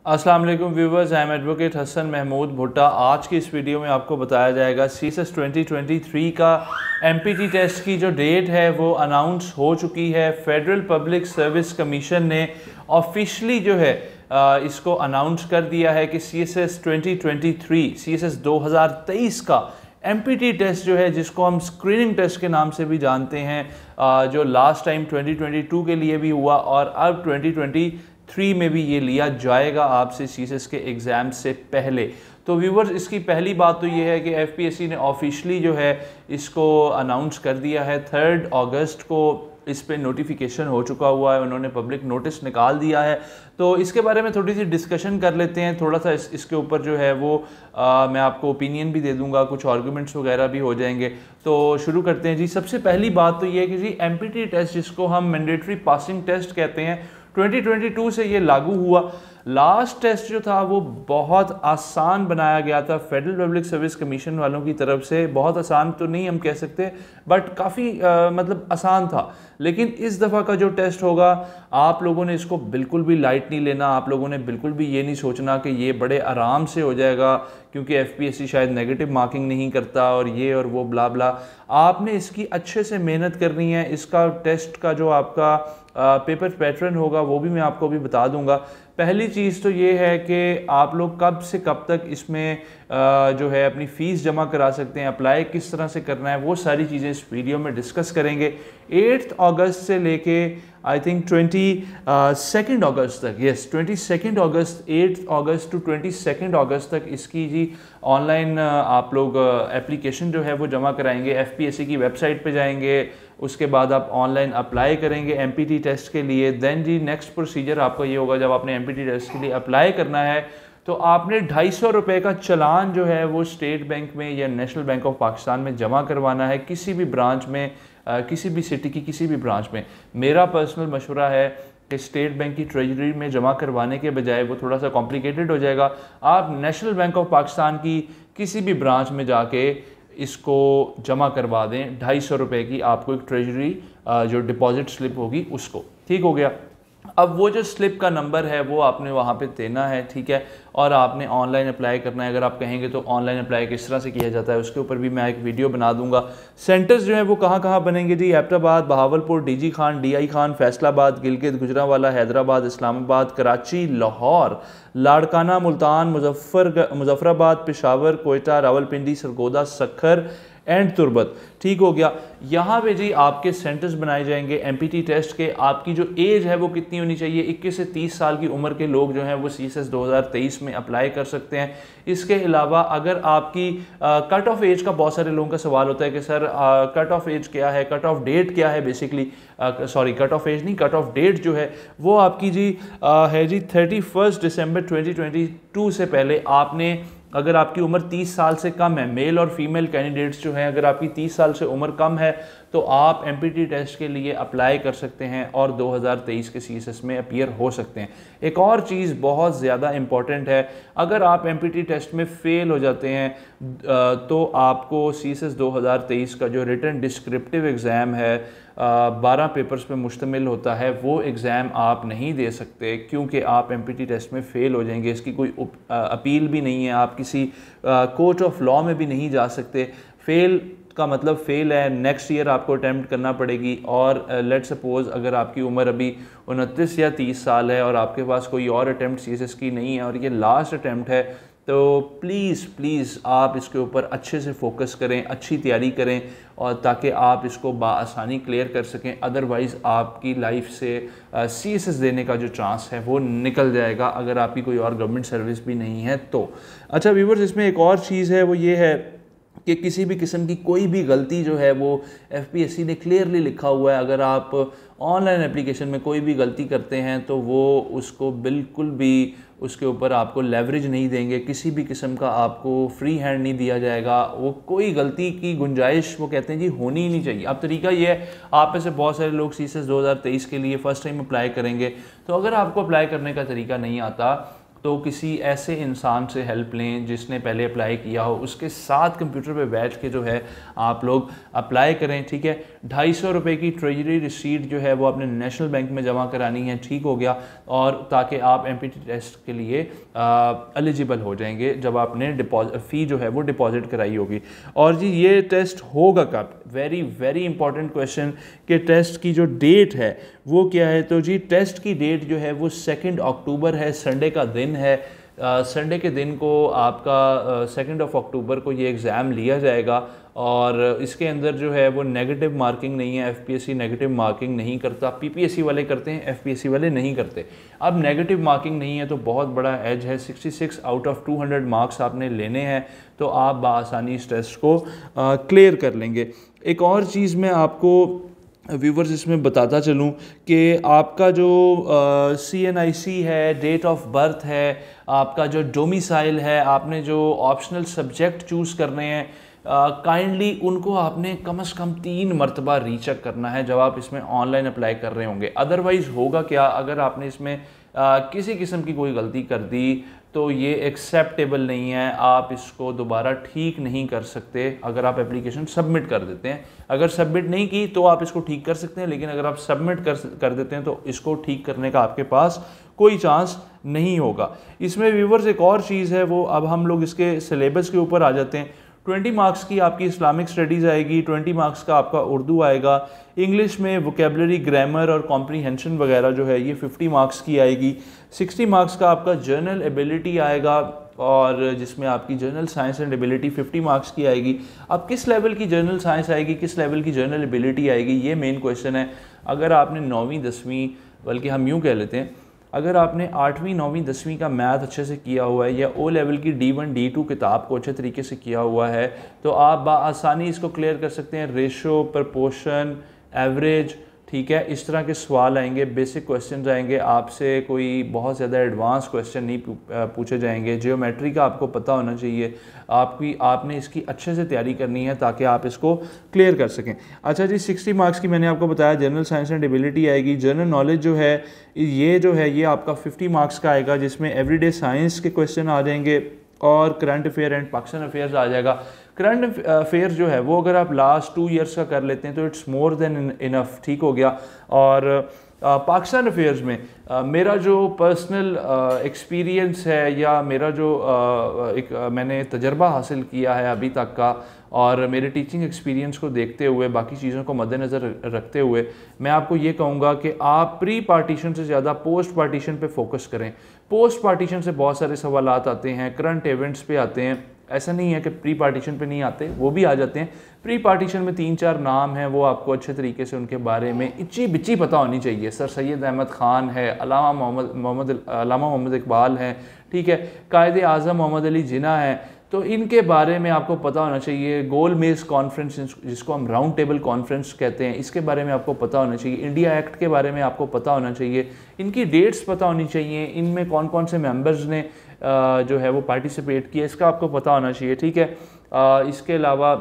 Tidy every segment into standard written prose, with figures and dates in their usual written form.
अस्सलाम वालेकुम viewers, I am advocate Hasan Mahmood Bhutta. आज की इस वीडियो में आपको बताया जाएगा CSS 2023 का MPT टेस्ट की जो डेट है वो अनाउंस हो चुकी है। फेडरल पब्लिक सर्विस कमीशन ने ऑफिशियली जो है इसको अनाउंस कर दिया है कि CSS 2023 का MPT टेस्ट जो है, जिसको हम स्क्रीनिंग टेस्ट के नाम से भी जानते हैं, जो लास्ट टाइम 2022 के लिए भी हुआ और अब 2023 में भी ये लिया जाएगा आपसे CSS के एग्ज़ाम से पहले। तो व्यूवर्स, इसकी पहली बात तो ये है कि FPSC ने ऑफिशियली जो है इसको अनाउंस कर दिया है। 3 अगस्त को इस पे नोटिफिकेशन हो चुका हुआ है, उन्होंने पब्लिक नोटिस निकाल दिया है। तो इसके बारे में थोड़ी सी डिस्कशन कर लेते हैं, थोड़ा सा इसके ऊपर जो है वो मैं आपको ओपिनियन भी दे दूंगा, कुछ आर्गूमेंट्स वगैरह भी हो जाएंगे। तो शुरू करते हैं जी। सबसे पहली बात तो ये है कि जी MPT टेस्ट, जिसको हम मैंडेटरी पासिंग टेस्ट कहते हैं, 2022 से ये लागू हुआ। लास्ट टेस्ट जो था वो बहुत आसान बनाया गया था फेडरल पब्लिक सर्विस कमीशन वालों की तरफ से। बहुत आसान तो नहीं हम कह सकते, बट काफ़ी मतलब आसान था। लेकिन इस दफ़ा का जो टेस्ट होगा, आप लोगों ने इसको बिल्कुल भी लाइट नहीं लेना। आप लोगों ने बिल्कुल भी ये नहीं सोचना कि ये बड़े आराम से हो जाएगा क्योंकि FPSC शायद नेगेटिव मार्किंग नहीं करता और ये और वो ब्ला ब्ला। आपने इसकी अच्छे से मेहनत करनी है। इसका टेस्ट का जो आपका पेपर पैटर्न होगा वो भी मैं आपको अभी बता दूंगा। पहली चीज़ तो ये है कि आप लोग कब से कब तक इसमें जो है अपनी फ़ीस जमा करा सकते हैं, अप्लाई किस तरह से करना है, वो सारी चीज़ें इस वीडियो में डिस्कस करेंगे। 8 अगस्त से लेके आई थिंक 22 अगस्त तक, यस 22 अगस्त, 8 अगस्त टू 22 अगस्त तक इसकी जी ऑनलाइन आप लोग एप्लीकेशन जो है वो जमा कराएंगे। FPSC की वेबसाइट पे जाएंगे, उसके बाद आप ऑनलाइन अप्लाई करेंगे MPT टेस्ट के लिए। देन जी नेक्स्ट प्रोसीजर आपका ये होगा, जब आपने MPT टेस्ट के लिए अप्लाई करना है तो आपने 250 रुपये का चालान जो है वो स्टेट बैंक में या नेशनल बैंक ऑफ पाकिस्तान में जमा करवाना है, किसी भी ब्रांच में, किसी भी सिटी की किसी भी ब्रांच में। मेरा पर्सनल मशवरा है कि स्टेट बैंक की ट्रेजरी में जमा करवाने के बजाय, वो थोड़ा सा कॉम्प्लिकेटेड हो जाएगा, आप नेशनल बैंक ऑफ पाकिस्तान की किसी भी ब्रांच में जाके इसको जमा करवा दें। 250 रुपये की आपको एक ट्रेजरी जो डिपॉजिट स्लिप होगी उसको, ठीक हो गया। अब वो जो स्लिप का नंबर है वो आपने वहाँ पे देना है, ठीक है, और आपने ऑनलाइन अप्लाई करना है। अगर आप कहेंगे तो ऑनलाइन अप्लाई किस तरह से किया जाता है उसके ऊपर भी मैं एक वीडियो बना दूंगा। सेंटर्स जो है वो कहाँ कहाँ बनेंगे जी? Abbottabad, Bahawalpur, DG Khan, DI Khan, Faisalabad, Gilgit, Gujranwala, Hyderabad, Islamabad, Karachi, Lahore, Larkana, Multan, Muzaffarabad, Peshawar, Quetta, Rawalpindi, Sargodha, Sukkur and Turbat, ठीक हो गया। यहाँ पे जी आपके सेंटर्स बनाए जाएंगे MPT टेस्ट के। आपकी जो एज है वो कितनी होनी चाहिए? 21 से 30 साल की उम्र के लोग जो हैं वो CSS 2023 में अप्लाई कर सकते हैं। इसके अलावा अगर आपकी कट ऑफ एज का, बहुत सारे लोगों का सवाल होता है कि सर कट ऑफ एज क्या है, कट ऑफ डेट क्या है, basically sorry cut off age नहीं, कट ऑफ डेट जो है वो आपकी जी है जी 31 दिसंबर 2022 से पहले आपने, अगर आपकी उम्र 30 साल से कम है, मेल और फीमेल कैंडिडेट्स जो हैं, अगर आपकी 30 साल से उम्र कम है तो आप MPT टेस्ट के लिए अप्लाई कर सकते हैं और 2023 के CSS में अपीयर हो सकते हैं। एक और चीज़ बहुत ज़्यादा इम्पॉर्टेंट है, अगर आप MPT टेस्ट में फ़ेल हो जाते हैं तो आपको CSS 2023 का जो रिटन डिस्क्रिप्टिव एग्ज़ाम है 12 पेपर्स पे मुश्तमिल होता है, वो एग्ज़ाम आप नहीं दे सकते क्योंकि आप MPT टेस्ट में फ़ेल हो जाएंगे। इसकी कोई अपील भी नहीं है, आप किसी कोर्ट ऑफ लॉ में भी नहीं जा सकते। फेल का मतलब फेल है, नेक्स्ट ईयर आपको अटैम्प्ट करना पड़ेगी। और लेट सपोज़ अगर आपकी उम्र अभी 29 या 30 साल है और आपके पास कोई और अटैम्प्ट CSS की नहीं है और ये लास्ट अटैम्प्ट है, तो प्लीज़ आप इसके ऊपर अच्छे से फोकस करें, अच्छी तैयारी करें और ताकि आप इसको बाआसानी क्लियर कर सकें। अदरवाइज़ आपकी लाइफ से CSS देने का जो चांस है वो निकल जाएगा, अगर आपकी कोई और गवर्नमेंट सर्विस भी नहीं है तो। अच्छा व्यूवर्स, इसमें एक और चीज़ है, वो ये है कि किसी भी किस्म की कोई भी गलती जो है वो FPSC ने क्लियरली लिखा हुआ है, अगर आप ऑनलाइन एप्लीकेशन में कोई भी गलती करते हैं तो वो उसको बिल्कुल भी उसके ऊपर आपको लेवरेज नहीं देंगे, किसी भी किस्म का आपको फ्री हैंड नहीं दिया जाएगा। वो कोई गलती की गुंजाइश वो कहते हैं जी होनी ही नहीं चाहिए। अब तरीका ये है, आप में से बहुत सारे लोग CSS 2023 के लिए फ़र्स्ट टाइम अप्लाई करेंगे, तो अगर आपको अप्लाई करने का तरीका नहीं आता तो किसी ऐसे इंसान से हेल्प लें जिसने पहले अप्लाई किया हो, उसके साथ कंप्यूटर पे बैठ के जो है आप लोग अप्लाई करें, ठीक है। 250 रुपये की ट्रेजरी रिसीट जो है वो आपने नेशनल बैंक में जमा करानी है, ठीक हो गया, और ताकि आप MPT टेस्ट के लिए एलिजिबल हो जाएंगे जब आपने फ़ी जो है वो डिपॉजिट कराई होगी। और जी ये टेस्ट होगा कब, वेरी वेरी इंपॉर्टेंट क्वेश्चन, कि टेस्ट की जो डेट है वो क्या है। तो जी टेस्ट की डेट जो है वो 2 अक्टूबर है, संडे का दिन है। संडे के दिन को आपका 2 अक्टूबर को ये एग्ज़ाम लिया जाएगा, और इसके अंदर जो है वो नेगेटिव मार्किंग नहीं है, FPSC नेगेटिव मार्किंग नहीं करता, PPSC वाले करते हैं, FPSC वाले नहीं करते। अब नेगेटिव मार्किंग नहीं है तो बहुत बड़ा एज है, 66 आउट ऑफ 200 मार्क्स आपने लेने हैं, तो आप बआसानी इस टेस्ट को क्लियर कर लेंगे। एक और चीज़ मैं आपको व्यूवर्स इसमें बताता चलूँ कि आपका जो CNIC है, डेट ऑफ बर्थ है, आपका जो डोमिसाइल है, आपने जो ऑप्शनल सब्जेक्ट चूज़ करने हैं, काइंडली उनको आपने कम से कम 3 मरतबा रीचेक करना है जब आप इसमें ऑनलाइन अप्लाई कर रहे होंगे। अदरवाइज़ होगा क्या, अगर आपने इसमें किसी किस्म की कोई गलती कर दी तो ये एक्सेप्टेबल नहीं है, आप इसको दोबारा ठीक नहीं कर सकते अगर आप एप्लीकेशन सबमिट कर देते हैं। अगर सबमिट नहीं की तो आप इसको ठीक कर सकते हैं, लेकिन अगर आप सबमिट कर देते हैं तो इसको ठीक करने का आपके पास कोई चांस नहीं होगा। इसमें व्यूवर्स एक और चीज़ है, वो अब हम लोग इसके सिलेबस के ऊपर आ जाते हैं। 20 मार्क्स की आपकी इस्लामिक स्टडीज़ आएगी, 20 मार्क्स का आपका उर्दू आएगा, इंग्लिश में वोकेबलरी, ग्रामर और कॉम्प्रीहेंशन वगैरह जो है ये 50 मार्क्स की आएगी। 60 मार्क्स का आपका जर्नल एबिलिटी आएगा, और जिसमें आपकी journal science and ability 50 marks की आएगी। अब किस लेवल की जर्नल साइंस आएगी, किस लेवल की जर्नल एबिलिटी आएगी, ये मेन क्वेश्चन है। अगर आपने 9वीं 10वीं, बल्कि हम यूँ कह लेते हैं, अगर आपने 8वीं 9वीं 10वीं का मैथ अच्छे से किया हुआ है, या O लेवल की D1 D2 किताब को अच्छे तरीके से किया हुआ है, तो आप बआसानी इसको क्लियर कर सकते हैं। रेशो, प्रपोर्शन, एवरेज, ठीक है, इस तरह के सवाल आएंगे, बेसिक क्वेश्चन आएंगे, आपसे कोई बहुत ज़्यादा एडवांस क्वेश्चन नहीं पूछे जाएंगे। जियोमेट्री का आपको पता होना चाहिए, आपने इसकी अच्छे से तैयारी करनी है ताकि आप इसको क्लियर कर सकें। अच्छा जी, 60 मार्क्स की मैंने आपको बताया जनरल साइंस एंड एबिलिटी आएगी। जनरल नॉलेज जो है ये आपका 50 मार्क्स का आएगा, जिसमें एवरीडे साइंस के क्वेश्चन आ जाएंगे और current affair and Pakistan affairs आ जाएगा। करंट अफेयर जो है वो अगर आप लास्ट 2 ईयर्स का कर लेते हैं तो इट्स मोर देन इनफ, ठीक हो गया। और पाकिस्तान अफेयर्स में मेरा जो पर्सनल एक्सपीरियंस है, या मेरा जो मैंने तजर्बा हासिल किया है अभी तक का, और मेरे टीचिंग एक्सपीरियंस को देखते हुए, बाकी चीज़ों को मद्देनज़र रखते हुए, मैं आपको ये कहूँगा कि आप प्री पार्टीशन से ज़्यादा पोस्ट पार्टीशन पे फोकस करें। पोस्ट पार्टीशन से बहुत सारे सवालात आते हैं, करंट इवेंट्स पे आते हैं, ऐसा नहीं है कि प्री पार्टीशन पे नहीं आते, वो भी आ जाते हैं। प्री पार्टीशन में 3-4 नाम हैं, वो आपको अच्छे तरीके से उनके बारे में इच्ची बिच्ची पता होनी चाहिए। सर सैयद अहमद ख़ान है, अलामा मोहम्मद इकबाल हैं, ठीक है, कायदे आज़म मोहम्मद अली जिन्ना है, तो इनके बारे में आपको पता होना चाहिए। गोल मेज़ कॉन्फ्रेंस, जिसको हम राउंड टेबल कॉन्फ्रेंस कहते हैं, इसके बारे में आपको पता होना चाहिए। इंडिया एक्ट के बारे में आपको पता होना चाहिए, इनकी डेट्स पता होनी चाहिए, इनमें कौन कौन से मेंबर्स ने जो है वो पार्टिसिपेट किया, इसका आपको पता होना चाहिए, ठीक है। इसके अलावा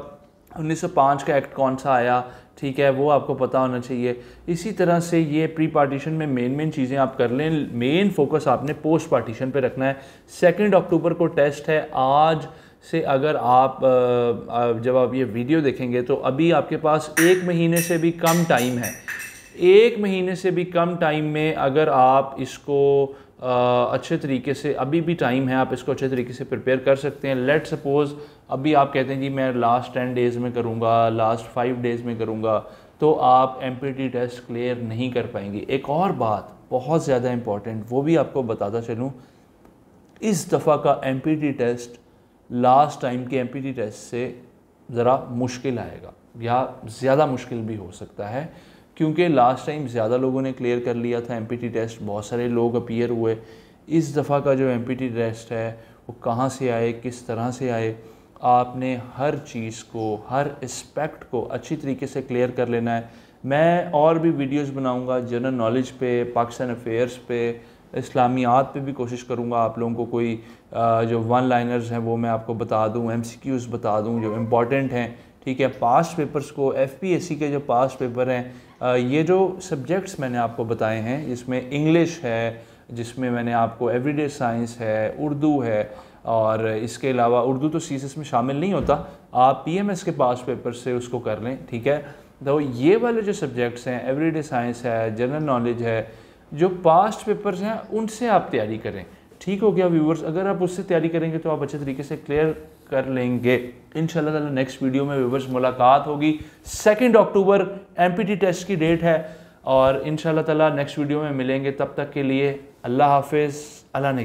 1905 का एक्ट कौन सा आया, ठीक है, वो आपको पता होना चाहिए। इसी तरह से ये प्री पार्टीशन में मेन चीज़ें आप कर लें, मेन फोकस आपने पोस्ट पार्टीशन पे रखना है। 2 अक्टूबर को टेस्ट है। आज से अगर आप जब आप ये वीडियो देखेंगे तो अभी आपके पास 1 महीने से भी कम टाइम है। 1 महीने से भी कम टाइम में अगर आप इसको अच्छे तरीके से, अभी भी टाइम है, आप इसको अच्छे तरीके से प्रिपेयर कर सकते हैं। लेट सपोज़ अभी आप कहते हैं जी मैं लास्ट 10 डेज़ में करूँगा, लास्ट 5 डेज़ में करूँगा, तो आप MPT टेस्ट क्लियर नहीं कर पाएंगे। एक और बात बहुत ज़्यादा इम्पॉर्टेंट, वो भी आपको बताता चलूँ, इस दफ़ा का MPT टेस्ट लास्ट टाइम के MPT टेस्ट से ज़रा मुश्किल आएगा, या ज़्यादा मुश्किल भी हो सकता है, क्योंकि लास्ट टाइम ज़्यादा लोगों ने क्लियर कर लिया था MPT टेस्ट, बहुत सारे लोग अपीयर हुए। इस दफ़ा का जो MPT टेस्ट है वो कहाँ से आए, किस तरह से आए, आपने हर चीज़ को, हर एस्पेक्ट को अच्छी तरीके से क्लियर कर लेना है। मैं और भी वीडियोस बनाऊंगा जनरल नॉलेज पे, पाकिस्तान अफेयर्स पे, इस्लामियात पे भी कोशिश करूंगा आप लोगों को कोई जो 1 लाइनर्स हैं वो मैं आपको बता दूं, MCQs बता दूं जो इम्पॉर्टेंट हैं, ठीक है। पास्ट पेपर्स को, FPSC के जो पास्ट पेपर हैं, ये जो सब्जेक्ट्स मैंने आपको बताए हैं, इसमें इंग्लिश है, जिसमें मैंने आपको एवरीडे साइंस है, उर्दू है, और इसके अलावा उर्दू तो सीएसएस में शामिल नहीं होता, आप पीएमएस के पास पेपर से उसको कर लें, ठीक है। तो ये वाले जो सब्जेक्ट्स हैं, एवरीडे साइंस है, जनरल नॉलेज है, जो पास्ट पेपर्स हैं उनसे आप तैयारी करें, ठीक हो गया व्यूवर्स। अगर आप उससे तैयारी करेंगे तो आप अच्छे तरीके से क्लियर कर लेंगे इंशाल्लाह ताला। नेक्स्ट वीडियो में व्यूवर्स मुलाकात होगी। 2 अक्टूबर एमपीटी टेस्ट की डेट है और इंशाल्लाह ताला नेक्स्ट वीडियो में मिलेंगे। तब तक के लिए अल्लाह हाफिज़, अल्लाह ने